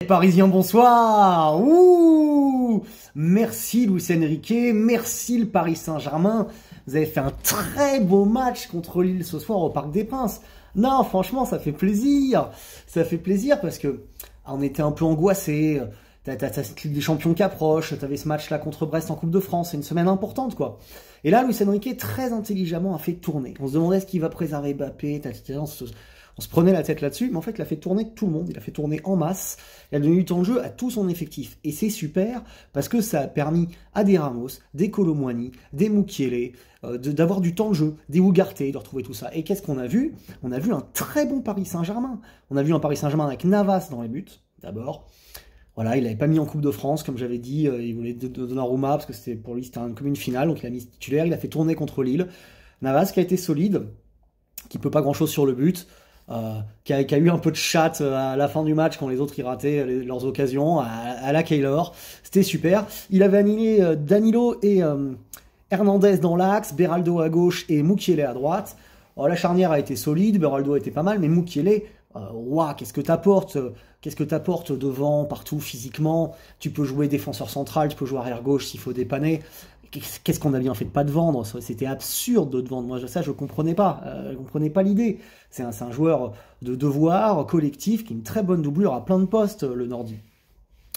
Parisiens, bonsoir. Ouh, merci Luis Enrique, merci le Paris Saint-Germain. Vous avez fait un très beau match contre Lille ce soir au Parc des Princes. Non, franchement, ça fait plaisir. Ça fait plaisir parce que on était un peu angoissés. T'as cette Ligue des Champions qui approche. T'avais ce match-là contre Brest en Coupe de France. C'est une semaine importante, quoi. Et là, Luis Enrique, très intelligemment, a fait tourner. On se demandait ce qu'il va préserver Mbappé. On se prenait la tête là-dessus, mais en fait, il a fait tourner tout le monde, il a fait tourner en masse, il a donné du temps de jeu à tout son effectif. Et c'est super, parce que ça a permis à des Ramos, des Kolo Muani, des Mukiele, d'avoir du temps de jeu, des Ugarte, de retrouver tout ça. Et qu'est-ce qu'on a vu? On a vu un très bon Paris Saint-Germain. On a vu un Paris Saint-Germain avec Navas dans les buts, d'abord. Voilà, il n'avait pas mis en Coupe de France, comme j'avais dit, il voulait Donnarumma, parce que pour lui, c'était comme une finale, donc il a mis titulaire, il a fait tourner contre Lille. Navas qui a été solide, qui peut pas grand-chose sur le but, qui a eu un peu de chatte à la fin du match quand les autres y rataient leurs occasions, à la Keylor. C'était super. Il avait animé Danilo et Hernandez dans l'axe, Beraldo à gauche et Mukiele à droite. Alors, la charnière a été solide, Beraldo a été pas mal, mais Mukiele, qu'est-ce que t'apportes devant, partout, physiquement. Tu peux jouer défenseur central, tu peux jouer arrière gauche s'il faut dépanner. Qu'est-ce qu'on a bien fait de pas de vendre? C'était absurde de vendre. Moi, ça, je comprenais pas. Je comprenais pas l'idée. C'est un joueur de devoir collectif qui a une très bonne doublure à plein de postes, le Nordi.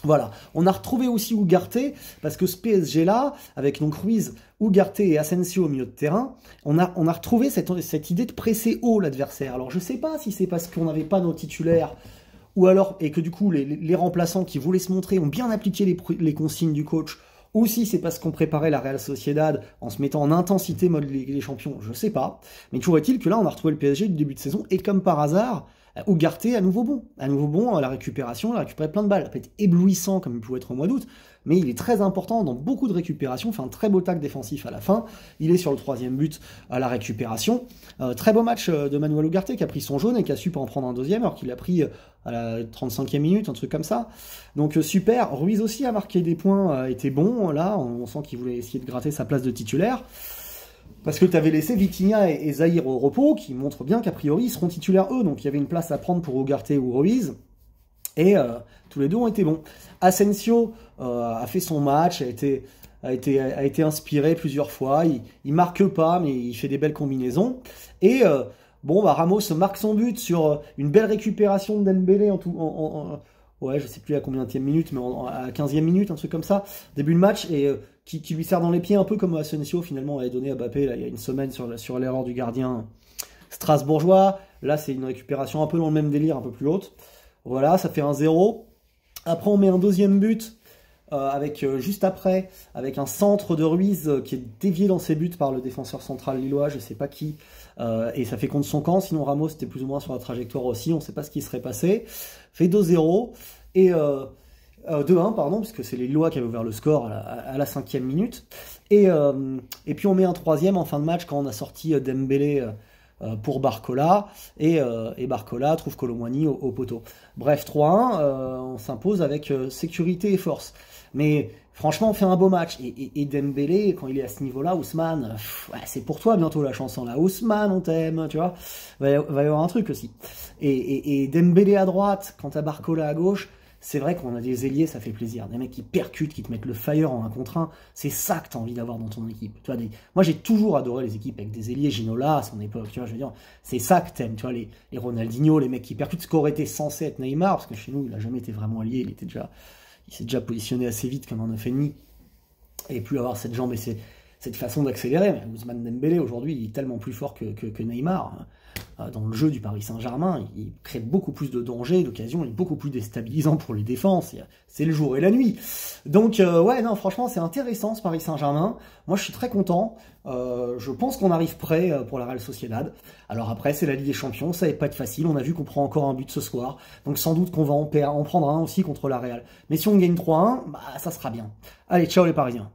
Voilà. On a retrouvé aussi Ugarte, parce que ce PSG-là, avec donc Ruiz, Ugarte et Asensio au milieu de terrain, on a retrouvé cette idée de presser haut l'adversaire. Alors, je sais pas si c'est parce qu'on n'avait pas nos titulaires, ou alors, et que du coup, les remplaçants qui voulaient se montrer ont bien appliqué les consignes du coach, ou si c'est parce qu'on préparait la Real Sociedad en se mettant en intensité mode Ligue des Champions, je sais pas. Mais toujours est-il que là, on a retrouvé le PSG du début de saison, et comme par hasard, Ugarte à nouveau bon. À nouveau bon à la récupération, il a récupéré plein de balles. Il n'a pas été éblouissant comme il pouvait être au mois d'août, mais il est très important dans beaucoup de récupérations, fait un très beau tacle défensif à la fin. Il est sur le troisième but à la récupération. Très beau match de Manuel Ugarte qui a pris son jaune et qui a su pas en prendre un deuxième, alors qu'il a pris à la 35e minute, un truc comme ça. Donc super. Ruiz aussi a marqué des points, était bon. Là, on sent qu'il voulait essayer de gratter sa place de titulaire. Parce que tu avais laissé Vitinha et Zahir au repos, qui montrent bien qu'a priori ils seront titulaires eux, donc il y avait une place à prendre pour Ugarte ou Ruiz, et tous les deux ont été bons. Asensio a fait son match, a été inspiré plusieurs fois, il marque pas, mais il fait des belles combinaisons, et Ramos marque son but sur une belle récupération de Dembélé ouais, je sais plus à combienième minute, mais à 15e minute, un truc comme ça, début de match, et qui lui sert dans les pieds, un peu comme Asensio finalement avait donné à Mbappé là, il y a une semaine sur l'erreur du gardien strasbourgeois. Là, c'est une récupération un peu dans le même délire, un peu plus haute. Voilà, ça fait 1-0. Après, on met un deuxième but, juste après, avec un centre de Ruiz qui est dévié dans ses buts par le défenseur central lillois, je sais pas qui, et ça fait contre son camp. Sinon, Ramos était plus ou moins sur la trajectoire aussi, on sait pas ce qui serait passé. Fait 2-0, et 2-1, pardon, puisque c'est les Lillois qui avaient ouvert le score à la 5e minute. Et puis on met un troisième en fin de match quand on a sorti Dembélé pour Barcola, et Barcola trouve Kolo Muani au poteau. Bref, 3-1, on s'impose avec sécurité et force. Mais franchement, on fait un beau match. Et Dembélé, quand il est à ce niveau-là, Ousmane, c'est pour toi bientôt la chanson là. Ousmane, on t'aime, tu vois. Va y avoir un truc aussi. Et Dembélé à droite, quant à Barcola à gauche, c'est vrai qu'on a des ailiers, ça fait plaisir. Des mecs qui percutent, qui te mettent le fire en 1 contre 1. C'est ça que tu as envie d'avoir dans ton équipe. Tu vois, moi, j'ai toujours adoré les équipes avec des ailiers. Ginola, à son époque, tu vois, je veux dire, c'est ça que t'aimes. Tu vois, les Ronaldinho, les mecs qui percutent, ce qu'aurait été censé être Neymar, parce que chez nous, il n'a jamais été vraiment allié. Il s'est déjà positionné assez vite comme un 9,5. Et plus avoir cette jambe et cette façon d'accélérer. Mais Ousmane Dembélé, aujourd'hui, il est tellement plus fort que Neymar. Dans le jeu du Paris Saint-Germain, il crée beaucoup plus de dangers, d'occasions, il est beaucoup plus déstabilisant pour les défenses, c'est le jour et la nuit. Donc ouais, non, franchement, c'est intéressant ce Paris Saint-Germain, moi je suis très content, je pense qu'on arrive prêt pour la Real Sociedad. Alors après, c'est la Ligue des Champions, ça va pas être facile, on a vu qu'on prend encore un but ce soir, donc sans doute qu'on va en prendre un aussi contre la Real. Mais si on gagne 3-1, ça sera bien. Allez, ciao les Parisiens.